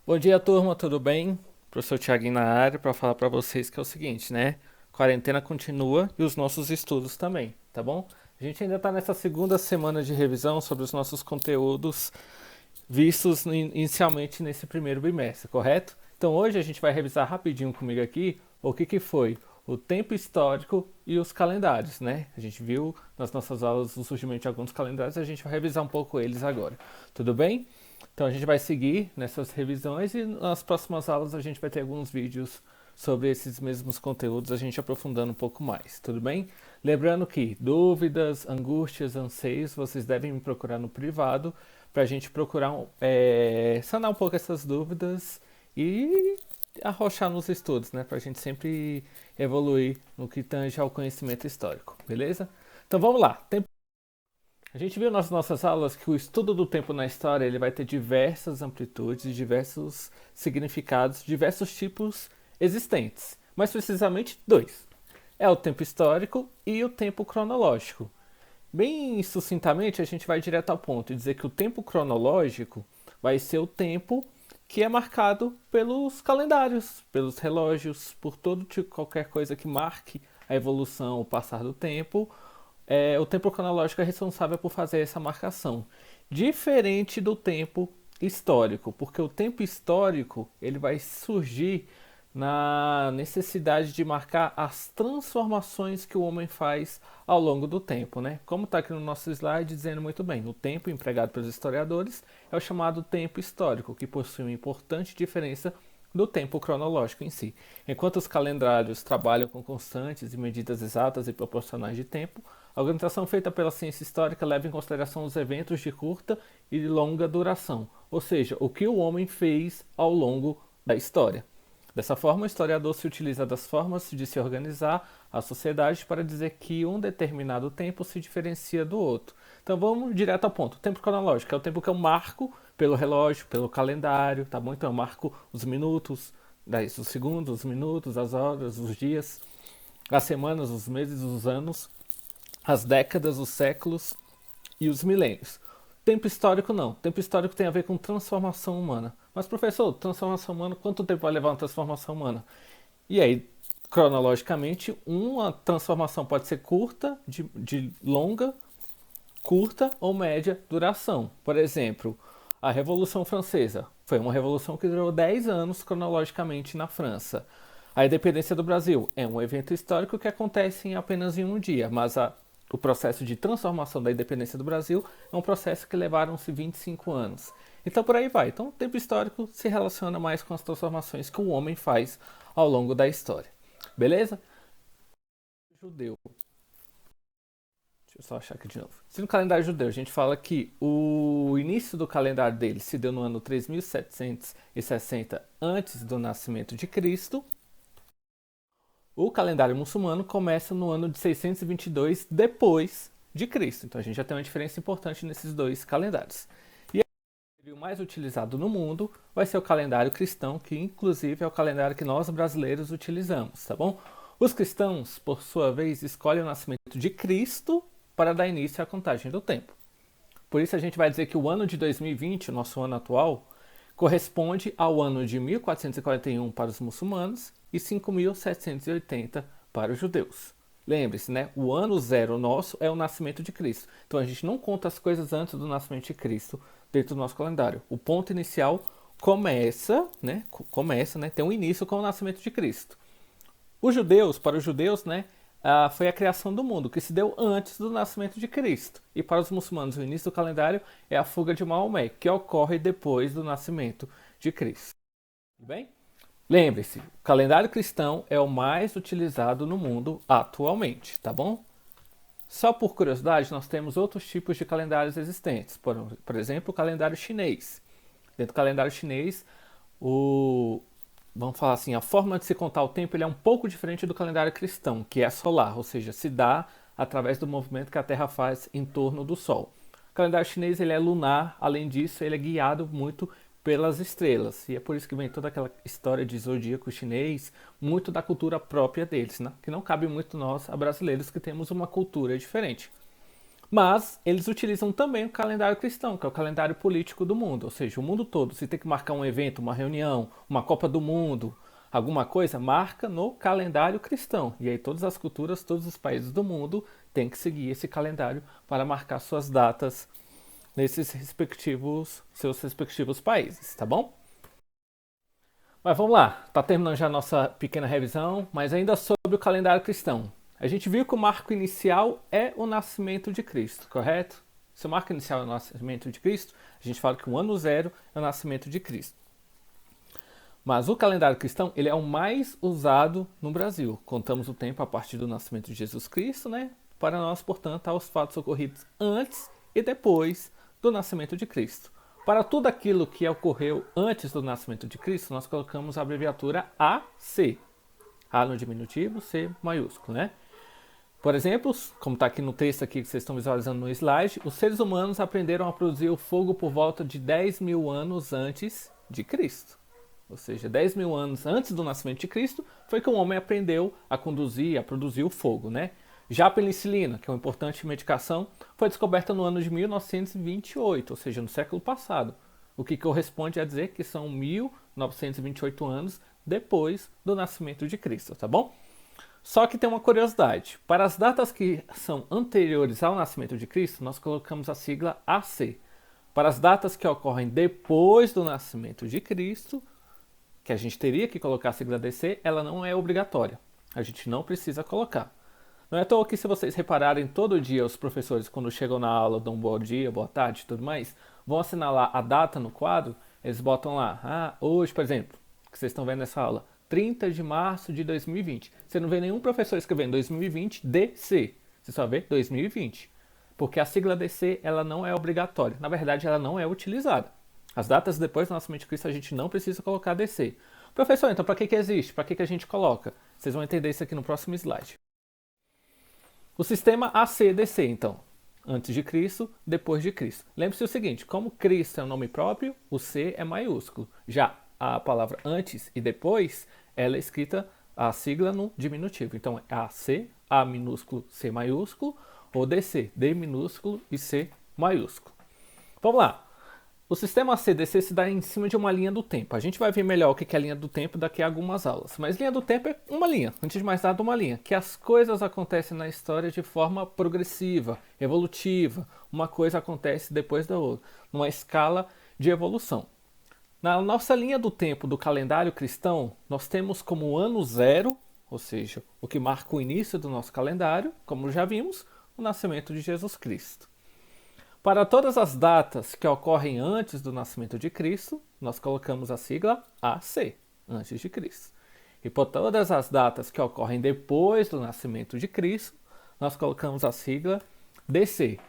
Bom dia, turma, tudo bem? Professor Thiaguinho na área para falar para vocês que é o seguinte, né? Quarentena continua e os nossos estudos também, tá bom? A gente ainda está nessa segunda semana de revisão sobre os nossos conteúdos vistos inicialmente nesse primeiro bimestre, correto? Então hoje a gente vai revisar rapidinho comigo aqui o que foi o tempo histórico e os calendários, né? A gente viu nas nossas aulas o surgimento de alguns calendários, a gente vai revisar um pouco eles agora. Tudo bem? Então a gente vai seguir nessas revisões e nas próximas aulas a gente vai ter alguns vídeos sobre esses mesmos conteúdos, a gente aprofundando um pouco mais, tudo bem? Lembrando que dúvidas, angústias, anseios, vocês devem me procurar no privado para a gente procurar sanar um pouco essas dúvidas e arrochar nos estudos, né? Para a gente sempre evoluir no que tange ao conhecimento histórico, beleza? Então vamos lá. A gente viu nas nossas aulas que o estudo do tempo na história ele vai ter diversas amplitudes, diversos significados, diversos tipos existentes, mas precisamente dois. É o tempo histórico e o tempo cronológico. Bem sucintamente, a gente vai direto ao ponto e dizer que o tempo cronológico vai ser o tempo que é marcado pelos calendários, pelos relógios, por todo tipo, qualquer coisa que marque a evolução, o passar do tempo. O tempo cronológico é responsável por fazer essa marcação. Diferente do tempo histórico, porque o tempo histórico ele vai surgir na necessidade de marcar as transformações que o homem faz ao longo do tempo, né? Como está aqui no nosso slide dizendo muito bem, o tempo empregado pelos historiadores é o chamado tempo histórico, que possui uma importante diferença do tempo cronológico em si. Enquanto os calendários trabalham com constantes e medidas exatas e proporcionais de tempo, a organização feita pela ciência histórica leva em consideração os eventos de curta e de longa duração, ou seja, o que o homem fez ao longo da história. Dessa forma, o historiador se utiliza das formas de se organizar a sociedade para dizer que um determinado tempo se diferencia do outro. Então vamos direto ao ponto. O tempo cronológico é o tempo que eu marco pelo relógio, pelo calendário, tá bom? Então eu marco os minutos, os segundos, os minutos, as horas, os dias, as semanas, os meses, os anos, as décadas, os séculos e os milênios. Tempo histórico não. Tempo histórico tem a ver com transformação humana. Mas, professor, transformação humana, quanto tempo vai levar uma transformação humana? E aí, cronologicamente, uma transformação pode ser curta, de longa, curta ou média duração. Por exemplo, a Revolução Francesa foi uma revolução que durou 10 anos cronologicamente na França. A independência do Brasil é um evento histórico que acontece em apenas em um dia, mas o processo de transformação da independência do Brasil é um processo que levaram-se 25 anos. Então por aí vai. Então o tempo histórico se relaciona mais com as transformações que o homem faz ao longo da história. Beleza? Judeu. Deixa eu só achar aqui de novo. Se no calendário judeu a gente fala que o início do calendário dele se deu no ano 3760 antes do nascimento de Cristo, o calendário muçulmano começa no ano de 622 depois de Cristo. Então a gente já tem uma diferença importante nesses dois calendários. E o mais utilizado no mundo vai ser o calendário cristão, que inclusive é o calendário que nós brasileiros utilizamos, tá bom? Os cristãos, por sua vez, escolhem o nascimento de Cristo para dar início à contagem do tempo. Por isso a gente vai dizer que o ano de 2020, o nosso ano atual, corresponde ao ano de 1441 para os muçulmanos e 5780 para os judeus. Lembre-se, né? O ano zero nosso é o nascimento de Cristo. Então a gente não conta as coisas antes do nascimento de Cristo dentro do nosso calendário. O ponto inicial começa, né? Tem um início com o nascimento de Cristo. Para os judeus, né? Foi a criação do mundo, que se deu antes do nascimento de Cristo. E para os muçulmanos, o início do calendário é a fuga de Maomé, que ocorre depois do nascimento de Cristo. Tudo bem? Lembre-se, o calendário cristão é o mais utilizado no mundo atualmente, tá bom? Só por curiosidade, nós temos outros tipos de calendários existentes. Por exemplo, o calendário chinês. Dentro do calendário chinês, vamos falar assim, a forma de se contar o tempo ele é um pouco diferente do calendário cristão, que é solar, ou seja, se dá através do movimento que a Terra faz em torno do Sol. O calendário chinês ele é lunar, além disso, ele é guiado muito pelas estrelas. E é por isso que vem toda aquela história de zodíaco chinês, muito da cultura própria deles, né? Que não cabe muito nós, brasileiros, que temos uma cultura diferente. Mas eles utilizam também o calendário cristão, que é o calendário político do mundo. Ou seja, o mundo todo, se tem que marcar um evento, uma reunião, uma Copa do Mundo, alguma coisa, marca no calendário cristão. E aí todas as culturas, todos os países do mundo têm que seguir esse calendário para marcar suas datas nesses seus respectivos países, tá bom? Mas vamos lá, tá terminando já a nossa pequena revisão, mas ainda sobre o calendário cristão. A gente viu que o marco inicial é o nascimento de Cristo, correto? Se o marco inicial é o nascimento de Cristo, a gente fala que o ano zero é o nascimento de Cristo. Mas o calendário cristão, ele é o mais usado no Brasil. Contamos o tempo a partir do nascimento de Jesus Cristo, né? Para nós, portanto, há os fatos ocorridos antes e depois do nascimento de Cristo. Para tudo aquilo que ocorreu antes do nascimento de Cristo, nós colocamos a abreviatura AC. A no diminutivo, C maiúsculo, né? Por exemplo, como está aqui no texto aqui que vocês estão visualizando no slide, os seres humanos aprenderam a produzir o fogo por volta de 10 mil anos antes de Cristo. Ou seja, 10 mil anos antes do nascimento de Cristo, foi que o homem aprendeu a conduzir, a produzir o fogo, né? Já a penicilina, que é uma importante medicação, foi descoberta no ano de 1928, ou seja, no século passado. O que corresponde a dizer que são 1928 anos depois do nascimento de Cristo, tá bom? Só que tem uma curiosidade. Para as datas que são anteriores ao nascimento de Cristo, nós colocamos a sigla AC. Para as datas que ocorrem depois do nascimento de Cristo, que a gente teria que colocar a sigla DC, ela não é obrigatória. A gente não precisa colocar. Não é à toa que, se vocês repararem, todo dia os professores, quando chegam na aula, dão bom dia, boa tarde e tudo mais, vão assinalar a data no quadro, eles botam lá, hoje, por exemplo, que vocês estão vendo nessa aula, 30 de março de 2020. Você não vê nenhum professor escrevendo 2020 DC, você só vê 2020. Porque a sigla DC, ela não é obrigatória. Na verdade, ela não é utilizada. As datas depois do nascimento de Cristo a gente não precisa colocar DC. Professor, então para que existe? Para que a gente coloca? Vocês vão entender isso aqui no próximo slide. O sistema AC-DC, então. Antes de Cristo, depois de Cristo. Lembre-se o seguinte, como Cristo é um nome próprio, o C é maiúsculo. Já a palavra antes e depois, ela é escrita a sigla no diminutivo. Então é AC, A minúsculo, C maiúsculo, ou DC, D minúsculo e C maiúsculo. Vamos lá. O sistema CDC se dá em cima de uma linha do tempo. A gente vai ver melhor o que é a linha do tempo daqui a algumas aulas. Mas linha do tempo é uma linha, antes de mais nada uma linha. Que as coisas acontecem na história de forma progressiva, evolutiva. Uma coisa acontece depois da outra, numa escala de evolução. Na nossa linha do tempo do calendário cristão, nós temos como ano zero, ou seja, o que marca o início do nosso calendário, como já vimos, o nascimento de Jesus Cristo. Para todas as datas que ocorrem antes do nascimento de Cristo, nós colocamos a sigla AC, antes de Cristo. E por todas as datas que ocorrem depois do nascimento de Cristo, nós colocamos a sigla DC.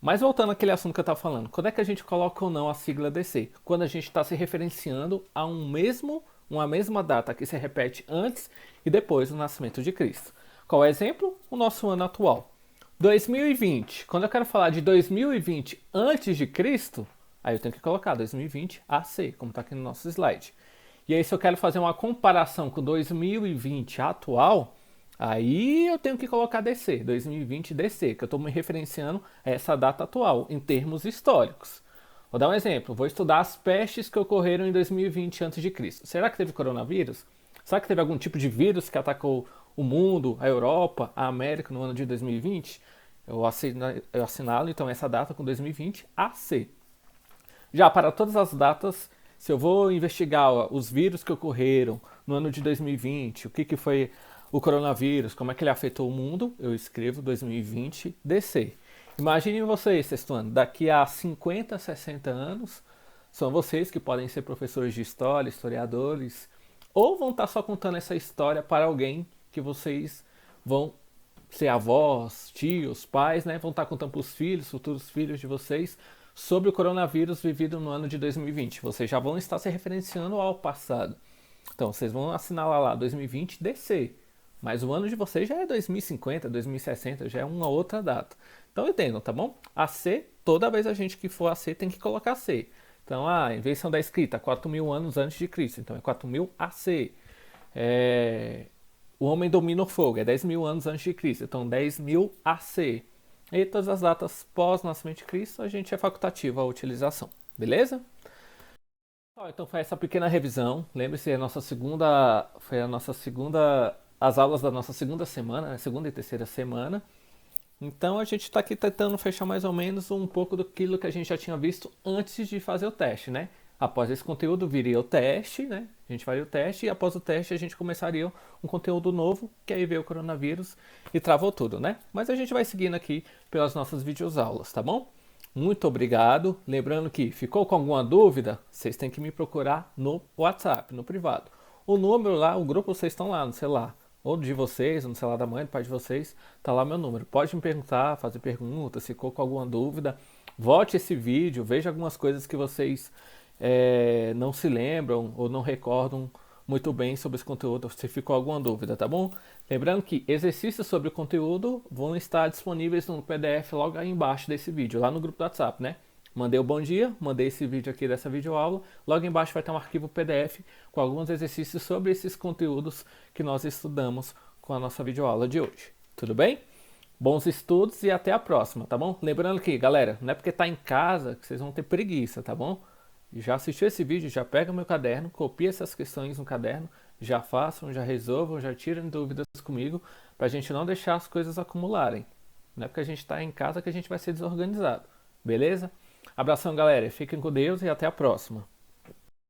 Mas voltando àquele assunto que eu estava falando, quando é que a gente coloca ou não a sigla DC? Quando a gente está se referenciando a uma mesma data que se repete antes e depois do nascimento de Cristo. Qual é o exemplo? O nosso ano atual. 2020. Quando eu quero falar de 2020 antes de Cristo, aí eu tenho que colocar 2020 AC, como está aqui no nosso slide. E aí, se eu quero fazer uma comparação com 2020 atual, aí eu tenho que colocar DC, 2020 DC, que eu estou me referenciando a essa data atual, em termos históricos. Vou dar um exemplo. Vou estudar as pestes que ocorreram em 2020 a.C. Será que teve coronavírus? Será que teve algum tipo de vírus que atacou o mundo, a Europa, a América no ano de 2020? Eu assinalo então essa data com 2020 AC. Já para todas as datas, se eu vou investigar os vírus que ocorreram no ano de 2020, o que foi o coronavírus, como é que ele afetou o mundo, eu escrevo 2020 DC. Imaginem vocês, sexto ano, daqui a 50, 60 anos, são vocês que podem ser professores de história, historiadores, ou vão estar só contando essa história para alguém que vocês vão ser avós, tios, pais, né? Vão estar contando para os filhos, futuros filhos de vocês, sobre o coronavírus vivido no ano de 2020. Vocês já vão estar se referenciando ao passado. Então, vocês vão assinalar lá 2020 DC. Mas o ano de vocês já é 2050, 2060, já é uma outra data. Então entendam, tá bom? AC, toda vez a gente que for AC tem que colocar C. Então, a invenção da escrita, 4.000 anos antes de Cristo. Então é 4.000 AC. O homem domina o fogo, é 10.000 anos antes de Cristo. Então 10.000 AC. E todas as datas pós-nascimento de Cristo, a gente é facultativo a utilização. Beleza? Então foi essa pequena revisão. Lembre-se, foi a nossa segunda, as aulas da nossa segunda semana, né? Segunda e terceira semana. Então a gente está aqui tentando fechar mais ou menos um pouco daquilo que a gente já tinha visto antes de fazer o teste, né? Após esse conteúdo viria o teste, né? A gente faria o teste e após o teste a gente começaria um conteúdo novo, que aí veio o coronavírus e travou tudo, né? Mas a gente vai seguindo aqui pelas nossas videoaulas, tá bom? Muito obrigado. Lembrando que ficou com alguma dúvida, vocês têm que me procurar no WhatsApp, no privado. O número lá, o grupo, vocês estão lá no celular. Ou de vocês, ou no celular da mãe, do pai de vocês, tá lá meu número. Pode me perguntar, fazer perguntas, se ficou com alguma dúvida. Volte esse vídeo, veja algumas coisas que vocês não se lembram ou não recordam muito bem sobre esse conteúdo, se ficou alguma dúvida, tá bom? Lembrando que exercícios sobre o conteúdo vão estar disponíveis no PDF logo aí embaixo desse vídeo, lá no grupo do WhatsApp, né? Mandei o bom dia, mandei esse vídeo aqui dessa videoaula, logo embaixo vai ter um arquivo PDF com alguns exercícios sobre esses conteúdos que nós estudamos com a nossa videoaula de hoje. Tudo bem? Bons estudos e até a próxima, tá bom? Lembrando que, galera, não é porque tá em casa que vocês vão ter preguiça, tá bom? Já assistiu esse vídeo, já pega meu caderno, copia essas questões no caderno, já façam, já resolvam, já tirem dúvidas comigo, pra gente não deixar as coisas acumularem. Não é porque a gente tá em casa que a gente vai ser desorganizado, beleza? Abração, galera, fiquem com Deus e até a próxima.